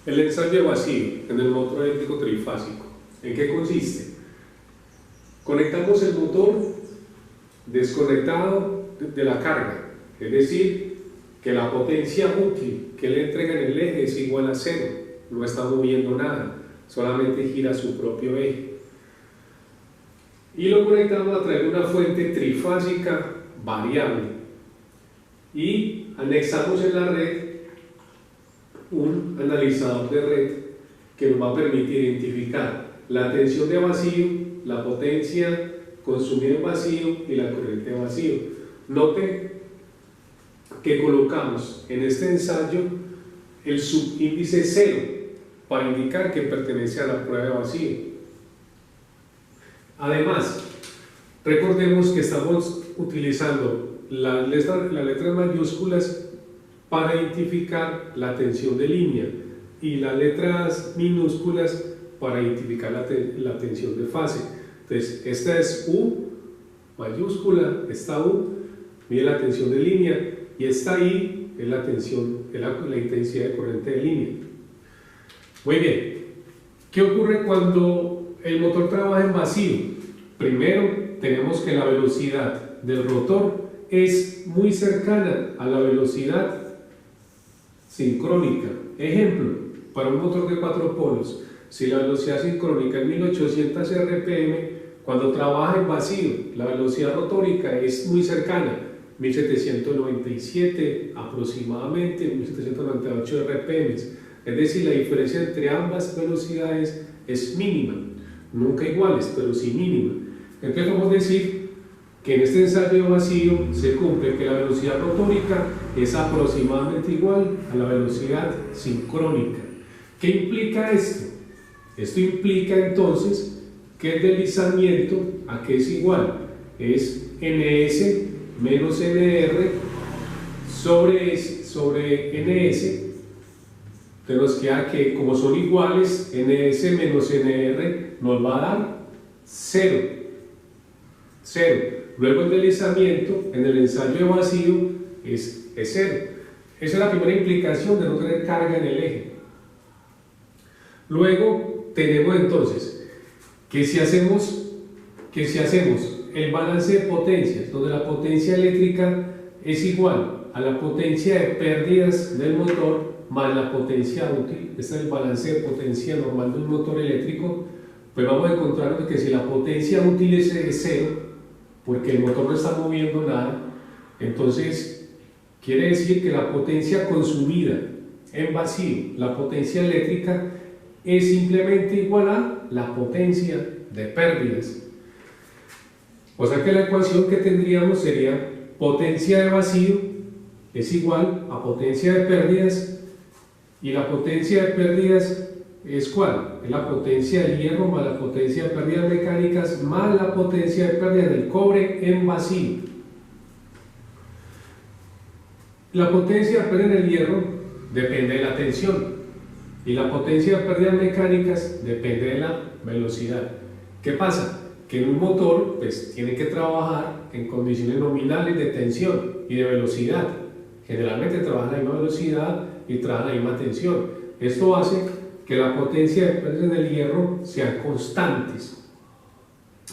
El ensayo vacío en el motor eléctrico trifásico. ¿En qué consiste? Conectamos el motor desconectado de la carga, es decir, que la potencia útil que le entrega en el eje es igual a cero, no está moviendo nada, solamente gira su propio eje. Y lo conectamos a través de una fuente trifásica variable y anexamos en la red un analizador de red que nos va a permitir identificar la tensión de vacío, la potencia consumida en vacío y la corriente de vacío. Note que colocamos en este ensayo el subíndice 0 para indicar que pertenece a la prueba de vacío. Además, recordemos que estamos utilizando las letras mayúsculas para identificar la tensión de línea y las letras minúsculas para identificar la tensión de fase. Entonces, esta es U mayúscula, esta U mide la tensión de línea y esta I es la tensión, la intensidad de corriente de línea. Muy bien, ¿qué ocurre cuando el motor trabaja en vacío? Primero, tenemos que la velocidad del rotor es muy cercana a la velocidad sincrónica. Ejemplo, para un motor de 4 polos, si la velocidad sincrónica es 1800 rpm, cuando trabaja en vacío, la velocidad rotórica es muy cercana, 1797 aproximadamente, 1798 rpm. Es decir, la diferencia entre ambas velocidades es mínima, nunca iguales, pero sí mínima. Entonces podemos decir que en este ensayo vacío se cumple que la velocidad rotórica es aproximadamente igual a la velocidad sincrónica. ¿Qué implica esto? Esto implica entonces que el deslizamiento, ¿a qué es igual? Es ns menos nr sobre ns. Entonces nos queda que como son iguales, ns menos nr nos va a dar 0. Luego el deslizamiento en el ensayo de vacío es 0. Esa es la primera implicación de no tener carga en el eje. Luego tenemos entonces que si hacemos el balance de potencias, donde la potencia eléctrica es igual a la potencia de pérdidas del motor más la potencia útil, este es el balance de potencia normal de un motor eléctrico, pues vamos a encontrar que si la potencia útil es 0, porque el motor no está moviendo nada, entonces quiere decir que la potencia consumida en vacío, la potencia eléctrica, es simplemente igual a la potencia de pérdidas. O sea que la ecuación que tendríamos sería potencia de vacío es igual a potencia de pérdidas, y la potencia de pérdidas es ¿cuál? Es la potencia del hierro más la potencia de pérdidas mecánicas más la potencia de pérdida del cobre en vacío. La potencia de pérdida del hierro depende de la tensión y la potencia de pérdidas mecánicas depende de la velocidad. ¿Qué pasa? Que en un motor pues tiene que trabajar en condiciones nominales de tensión y de velocidad. Generalmente trabaja a la misma velocidad y trabaja a la misma tensión. Esto hace que la potencia de pérdida del hierro sean constantes.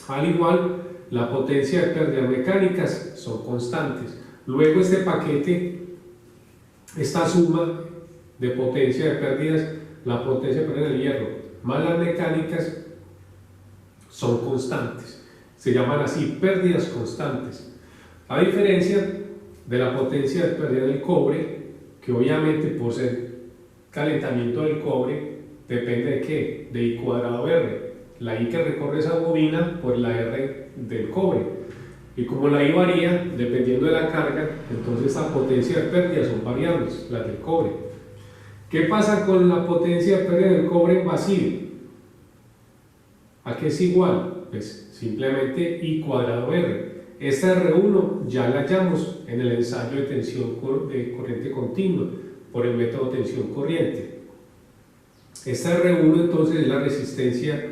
Al igual, la potencia de pérdidas mecánicas son constantes. Luego este paquete, esta suma de potencia de pérdidas, la potencia de pérdida del hierro más las mecánicas son constantes. Se llaman así pérdidas constantes. A diferencia de la potencia de pérdida del cobre, que obviamente por ser calentamiento del cobre depende de ¿qué? De I cuadrado R. La I que recorre esa bobina por la R del cobre. Y como la I varía dependiendo de la carga, entonces la potencia de pérdida son variables, las del cobre. ¿Qué pasa con la potencia de pérdida del cobre en vacío? ¿A qué es igual? Pues simplemente I cuadrado R. Esta R1 ya la hallamos en el ensayo de tensión de corriente continua por el método tensión corriente. Esta R1 entonces es la resistencia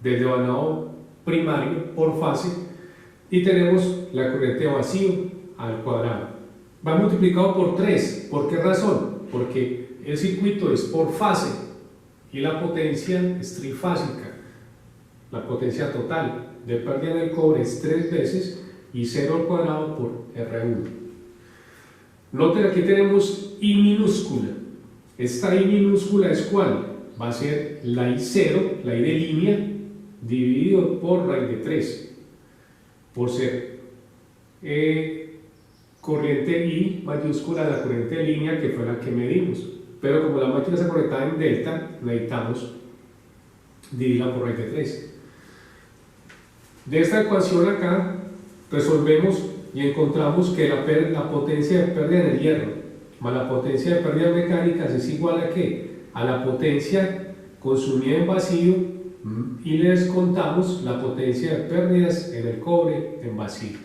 del devanado primario por fase y tenemos la corriente de vacío al cuadrado. Va multiplicado por 3. ¿Por qué razón? Porque el circuito es por fase y la potencia es trifásica. La potencia total de pérdida del cobre es 3 veces I 0 al cuadrado por R1. Noten, aquí tenemos I minúscula. Esta I minúscula es ¿cuál? Va a ser la I0, la I de línea, dividido por raíz de 3, por ser corriente I mayúscula, la corriente de línea que fue la que medimos. Pero como la máquina está conectada en delta, necesitamos dividirla por raíz de 3. De esta ecuación acá resolvemos y encontramos que la potencia de pérdida en el hierro más la potencia de pérdidas mecánicas es igual a ¿qué? A la potencia consumida en vacío y le descontamos la potencia de pérdidas en el cobre en vacío.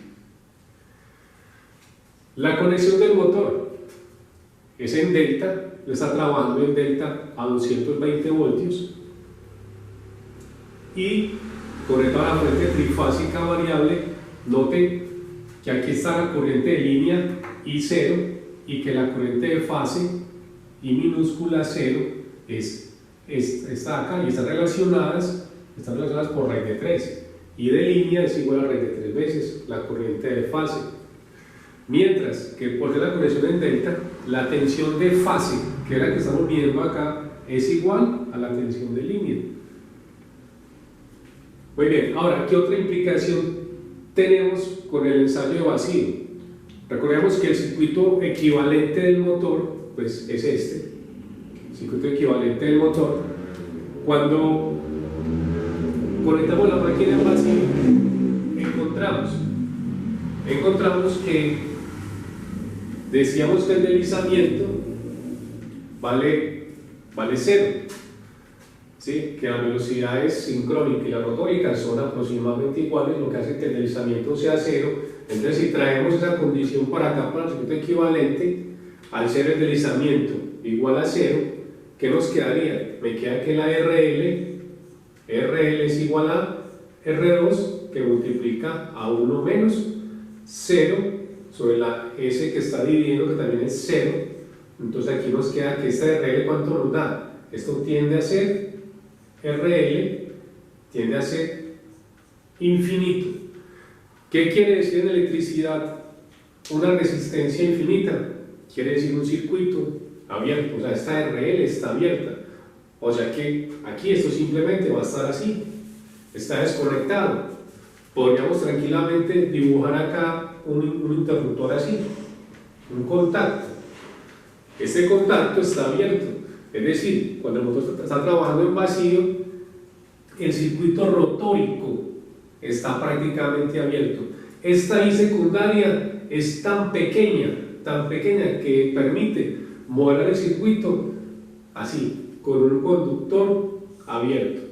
La conexión del motor es en delta, está trabajando en delta a 220 voltios y conectado a la corriente trifásica variable. Note que aquí está la corriente de línea I0 y que la corriente de fase I minúscula 0 está acá y están relacionadas por raíz de 3. I de línea es igual a raíz de 3 veces la corriente de fase. Mientras que por la conexión en delta, la tensión de fase, que es la que estamos viendo acá, es igual a la tensión de línea. Muy bien, ahora, ¿qué otra implicación tenemos con el ensayo de vacío? Recordemos que el circuito equivalente del motor, pues es este, el circuito equivalente del motor. Cuando conectamos la máquina en vacío, encontramos que decíamos que el deslizamiento vale 0, ¿sí? Que las velocidades sincrónica y la rotórica son aproximadamente iguales, lo que hace que el deslizamiento sea 0. Entonces, si traemos esa condición para acá, para el circuito equivalente, al ser el deslizamiento igual a 0, ¿qué nos quedaría? Me queda que la RL es igual a R2, que multiplica a 1 menos 0 sobre la S que está dividiendo, que también es 0. Entonces aquí nos queda que esta RL, ¿cuánto nos da? Esto tiende a ser RL, tiende a ser infinito. ¿Qué quiere decir en electricidad una resistencia infinita? Quiere decir un circuito abierto, o sea, esta RL está abierta. O sea que aquí esto simplemente va a estar así, está desconectado. Podríamos tranquilamente dibujar acá un interruptor así, un contacto. Este contacto está abierto, es decir, cuando el motor está trabajando en vacío, el circuito rotórico está prácticamente abierto. Esta I secundaria es tan pequeña que permite mover el circuito así, con un conductor abierto.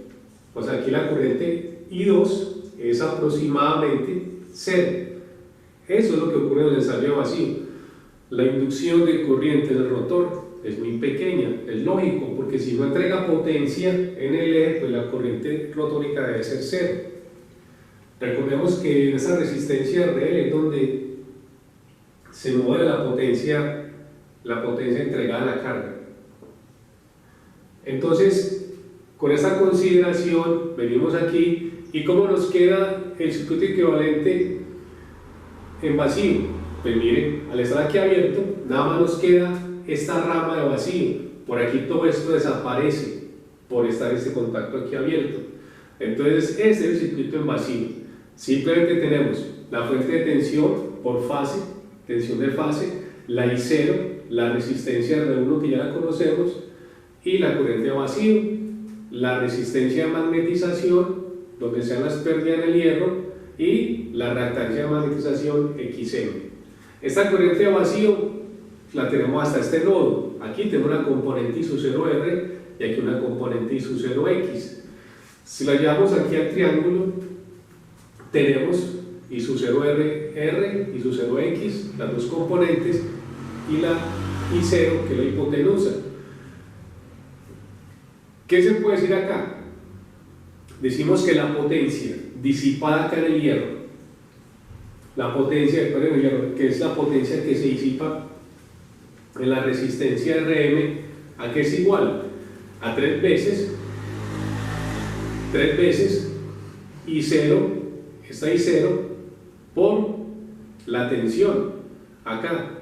O sea, aquí la corriente I2 es aproximadamente 0. Eso es lo que ocurre en el ensayo vacío. La inducción de corriente del rotor es muy pequeña, es lógico, porque si no entrega potencia en el eje, pues la corriente rotórica debe ser 0. Recordemos que en esa resistencia RL es donde se mueve la potencia entregada a la carga. Entonces, con esta consideración, venimos aquí y ¿cómo nos queda el circuito equivalente en vacío? Pues miren, al estar aquí abierto, nada más nos queda esta rama de vacío. Por aquí todo esto desaparece por estar este contacto aquí abierto. Entonces, este es el circuito en vacío. Simplemente tenemos la fuente de tensión por fase, tensión de fase, la I0, la resistencia R1 que ya la conocemos, y la corriente de vacío, la resistencia de magnetización, donde sean las pérdidas del hierro, y la reactancia de magnetización XM. Esta corriente de vacío la tenemos hasta este nodo. Aquí tenemos una componente I sub 0R y aquí una componente I sub 0X. Si la llevamos aquí al triángulo, tenemos I sub 0R, I sub 0X, las dos componentes, y la I0, que es la hipotenusa. ¿Qué se puede decir acá? Decimos que la potencia disipada acá en el hierro, la potencia de pérdida en el hierro, que es la potencia que se disipa en la resistencia RM, ¿a qué es igual? a 3 veces I0, esta I0 por la tensión acá.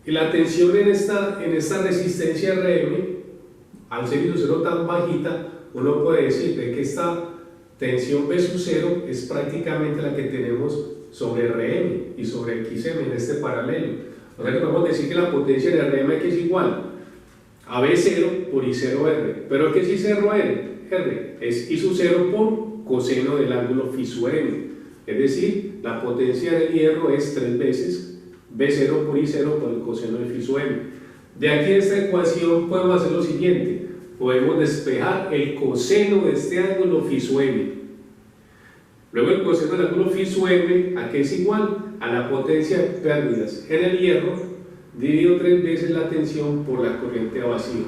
Y la tensión en esta resistencia Rm, al ser I0 tan bajita, uno puede decir de que esta tensión V sub 0 es prácticamente la que tenemos sobre Rm y sobre Xm en este paralelo. O sea que podemos decir que la potencia de Rm aquí es igual a V0 por I0R. ¿Pero qué es I0R? R es I sub 0 por coseno del ángulo Φ sub m. Es decir, la potencia del hierro es 3 veces V0 por I0 por el coseno de Φ sub m. De aquí a esta ecuación podemos hacer lo siguiente. Podemos despejar el coseno de este ángulo Φ sub m. Luego el coseno del ángulo Φ sub m, ¿a qué es igual? A la potencia de pérdidas en el hierro dividido 3 veces la tensión por la corriente a vacío.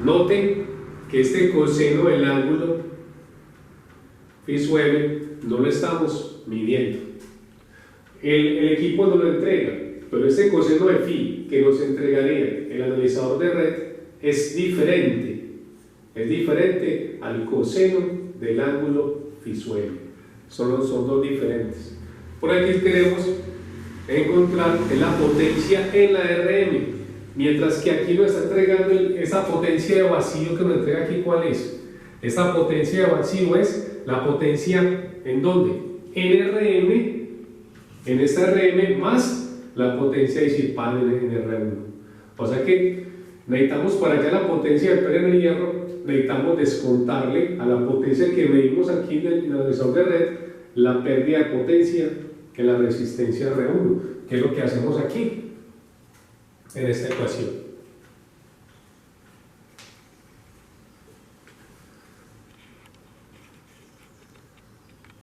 Noten que este coseno del ángulo Φ sub m no lo estamos midiendo. El equipo no lo entrega, pero este coseno de Φ que nos entregaría el analizador de red es diferente al coseno del ángulo Φ sub m. Son dos diferentes. Por aquí queremos encontrar la potencia en la Rm, mientras que aquí nos está entregando esa potencia de vacío que nos entrega aquí. ¿Cuál es? Esta potencia de vacío es la potencia ¿en dónde? En Rm, en esta Rm más la potencia disipada en R1. O sea que necesitamos para hallar la potencia de pérdida en el hierro, necesitamos descontarle a la potencia que medimos aquí en el analizador de red la pérdida de potencia que la resistencia R1, que es lo que hacemos aquí en esta ecuación.